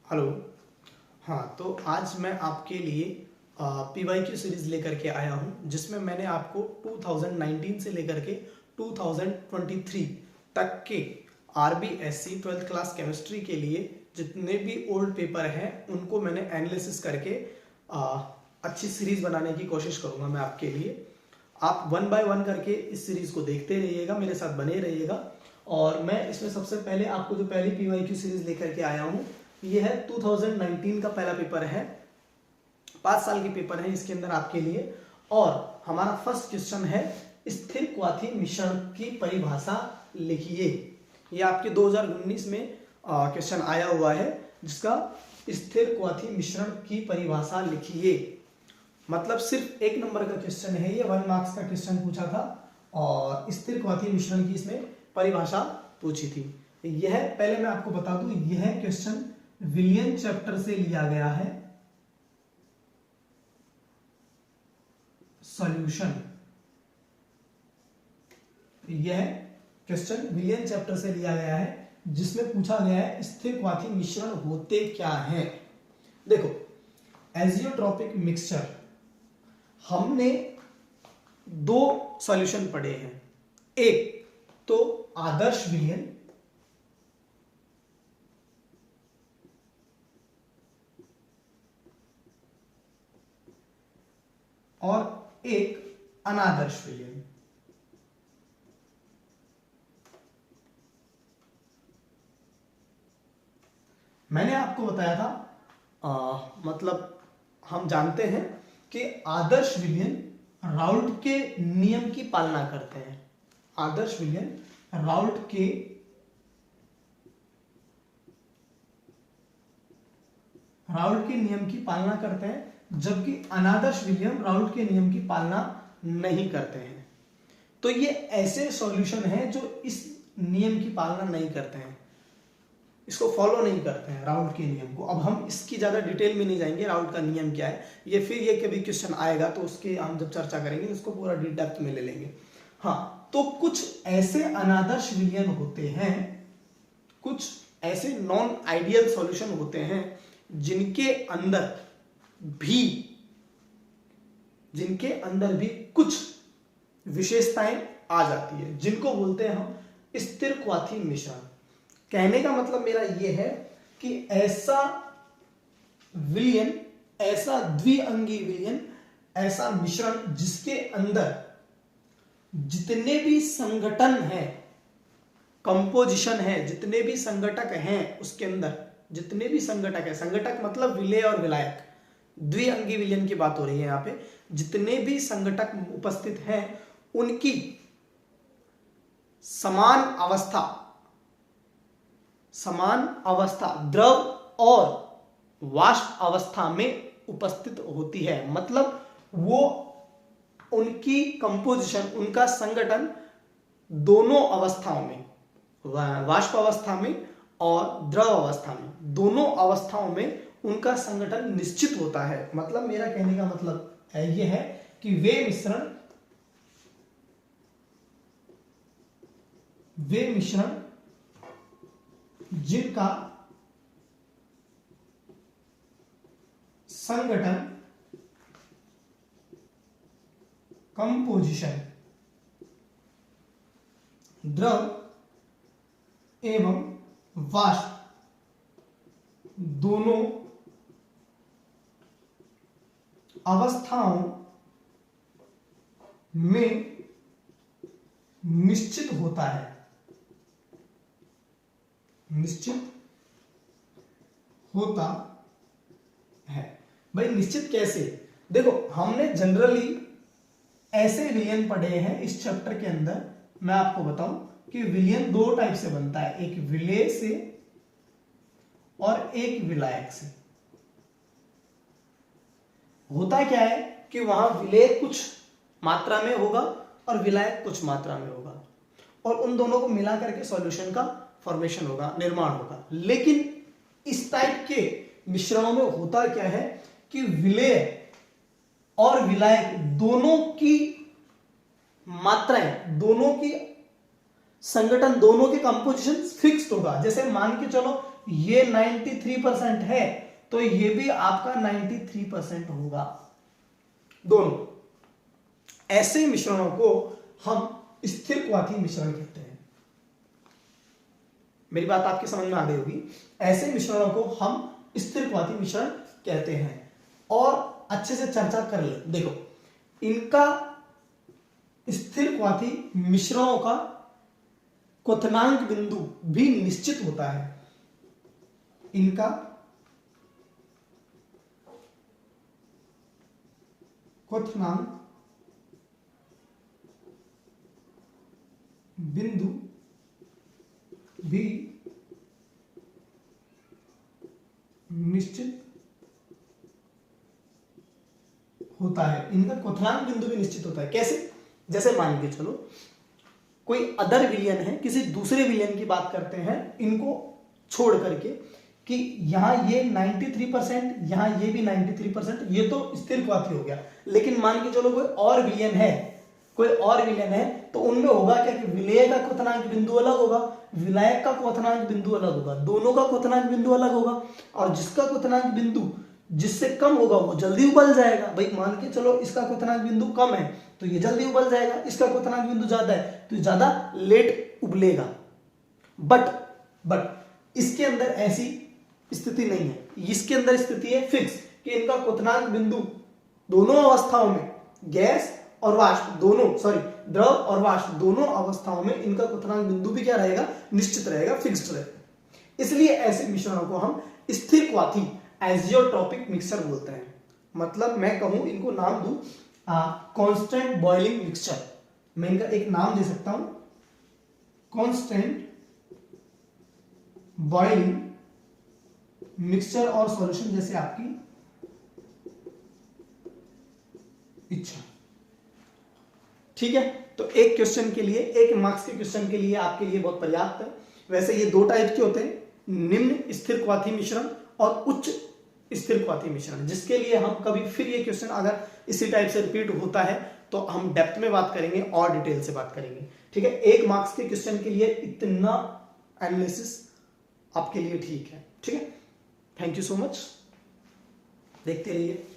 Hello. हाँ, तो आज मैं आपके लिए PYQ सीरीज लेकर के आया हूँ, जिसमें मैंने आपको 2019 से लेकर के 2023 तक के RBSc 12th क्लास केमिस्ट्री के लिए जितने भी ओल्ड पेपर हैं उनको मैंने एनालिसिस करके अच्छी सीरीज बनाने की कोशिश करूँगा मैं आपके लिए। आप 1 बाय 1 करके इस सीरीज को देखते रहिएगा, मेरे साथ बने रहिएगा। और मैं इसमें सबसे पहले आपको जो पहली PYQ सीरीज लेकर के आया हूँ, ये है 2019 का पहला पेपर है, 5 साल के पेपर है इसके अंदर आपके लिए। और हमारा फर्स्ट क्वेश्चन है, स्थिर क्वाथी मिश्रण की परिभाषा लिखिए। ये आपके 2019 में क्वेश्चन आया हुआ है, जिसका स्थिर क्वाथी मिश्रण की परिभाषा लिखिए। मतलब सिर्फ 1 नंबर का क्वेश्चन है, ये 1 मार्क्स का क्वेश्चन पूछा था और स्थिर क्वाथी मिश्रण की इसमें परिभाषा पूछी थी। यह पहले मैं आपको बता दूं, यह क्वेश्चन विलियन चैप्टर से लिया गया है। सॉल्यूशन, यह क्वेश्चन विलियन चैप्टर से लिया गया है, जिसमें पूछा गया है स्थिर क्वाथी मिश्रण होते क्या हैं। देखो, एजियोट्रॉपिक मिक्सचर हमने 2 सॉल्यूशन पढ़े हैं। एक तो आदर्श विलयन, और एक अनादर्श विलयन। मैंने आपको बताया था मतलब हम जानते हैं कि आदर्श विलयन राउल्ट के नियम की पालना करते हैं। आदर्श विलयन राउल्ट के नियम की पालना करते हैं, जबकि अनादर्श विलयन राउल्ट के नियम की पालना नहीं करते हैं। तो ये ऐसे सॉल्यूशन हैं जो इस नियम की पालना नहीं करते हैं, इसको फॉलो नहीं करते हैं राउल्ट के नियम को। अब हम इसकी ज्यादा डिटेल में नहीं जाएंगे, राउल्ट का नियम क्या है ये फिर ये कभी क्वेश्चन आएगा तो उसके हम जब चर्चा करेंगे उसको पूरा डेप्थ में ले लेंगे। हाँ, तो कुछ ऐसे अनादर्श विलयन होते हैं, कुछ ऐसे नॉन आइडियल सॉल्यूशन होते हैं जिनके अंदर भी कुछ विशेषताएं आ जाती है, जिनको बोलते हैं हम स्थिर क्वाथी मिश्रण। कहने का मतलब मेरा यह है कि ऐसा विलयन, ऐसा द्विअंगी विलयन, ऐसा मिश्रण जिसके अंदर जितने भी संगठन हैं, कंपोजिशन है, जितने भी संगठक हैं, उसके अंदर जितने भी संगठक है, संगठक मतलब विलेय और विलायक, द्विअंगी विलयन की बात हो रही है यहां पे, जितने भी संगठक उपस्थित हैं उनकी समान अवस्था द्रव और वाष्प अवस्था में उपस्थित होती है। मतलब वो उनकी कंपोजिशन, उनका संगठन दोनों अवस्थाओं में, वाष्प अवस्था में और द्रव अवस्था में, दोनों अवस्थाओं में उनका संगठन निश्चित होता है। मतलब मेरा कहने का मतलब है यह है कि वे मिश्रण जिनका संगठन, कंपोजिशन द्रव एवं वाष्प दोनों अवस्थाओं में निश्चित होता है। भाई निश्चित कैसे? देखो, हमने जनरली ऐसे विलयन पढ़े हैं इस चैप्टर के अंदर। मैं आपको बताऊं कि विलयन 2 टाइप से बनता है, एक विलेय से और एक विलायक से। होता क्या है कि वहां विलेय कुछ मात्रा में होगा और विलायक कुछ मात्रा में होगा, और उन दोनों को मिला करके सॉल्यूशन का फॉर्मेशन होगा, निर्माण होगा। लेकिन इस टाइप के मिश्रणों में होता क्या है कि विलेय और विलायक दोनों की मात्राएं, दोनों की संगठन, दोनों के कंपोजिशन फिक्स्ड होगा। जैसे मान के चलो ये 93% है, तो ये भी आपका 93% होगा। दोनों ऐसे मिश्रणों को हम स्थिरक्वाथी मिश्रण कहते हैं। मेरी बात आपके समझ में आ गई होगी। ऐसे मिश्रणों को हम स्थिरक्वाथी मिश्रण कहते हैं। और अच्छे से चर्चा कर ले। देखो, इनका स्थिरक्वाथी मिश्रणों का क्वथनांक बिंदु भी निश्चित होता है। इनका क्वथनांक बिंदु भी निश्चित होता है। इनका क्वथनांक बिंदु भी निश्चित होता है। कैसे? जैसे मान के चलो कोई अदर विलयन है, किसी दूसरे विलयन की बात करते हैं, इनको छोड़ करके कि यहां ये 93%, यहां ये भी 93%, ये तो स्थिरक्वाथी हो गया। लेकिन मान के चलो कोई और विलयन है, कोई और विलयन है, तो उनमें होगा क्या कि विलय का क्वथनांक बिंदु अलग होगा, विलायक का क्वथनांक बिंदु अलग होगा, दोनों का क्वथनांक बिंदु अलग होगा। और जिसका क्वथनांक बिंदु जिससे कम होगा वो जल्दी उबल जाएगा। भाई मान के चलो इसका क्वथनांक बिंदु कम है तो ये जल्दी उबल जाएगा, इसका क्वथनांक बिंदु ज्यादा है तो ज्यादा लेट उबलेगा। बट इसके अंदर ऐसी स्थिति नहीं है। इसके अंदर स्थिति है फिक्स कि इनका क्वथनांक बिंदु दोनों अवस्थाओं में, गैस और वाष्प दोनों, सॉरी द्रव और वाष्प दोनों अवस्थाओं में इनका क्वथनांक बिंदु भी क्या रहेगा? निश्चित रहेगा, फिक्स्ड रहेगा। इसलिए ऐसे मिश्रणों को हम स्थिरक्वाथी एजियोट्रोपिक मिक्सचर बोलते हैं। मतलब मैं कहूं, इनको नाम दूं कांस्टेंट बॉइलिंग मिक्सचर। मैं इनका एक नाम दे सकता हूं, कांस्टेंट बॉइलिंग मिक्सचर और सॉल्यूशन, जैसे आपकी इच्छा। ठीक है, तो एक क्वेश्चन के लिए, एक मार्क्स के क्वेश्चन के लिए आपके लिए बहुत पर्याप्त है। वैसे ये दो टाइप के होते हैं, निम्न स्थिरक्वाथी मिश्रण और उच्च स्थिरक्वाथी मिश्रण, जिसके लिए हम कभी फिर ये क्वेश्चन अगर इसी टाइप से रिपीट होता है तो हम डेप्थ में बात करेंगे और डिटेल से बात करेंगे। ठीक है, एक मार्क्स के क्वेश्चन के लिए इतना एनालिसिस आपके लिए ठीक है। ठीक है, थैंक यू सो मच, देखते रहिए।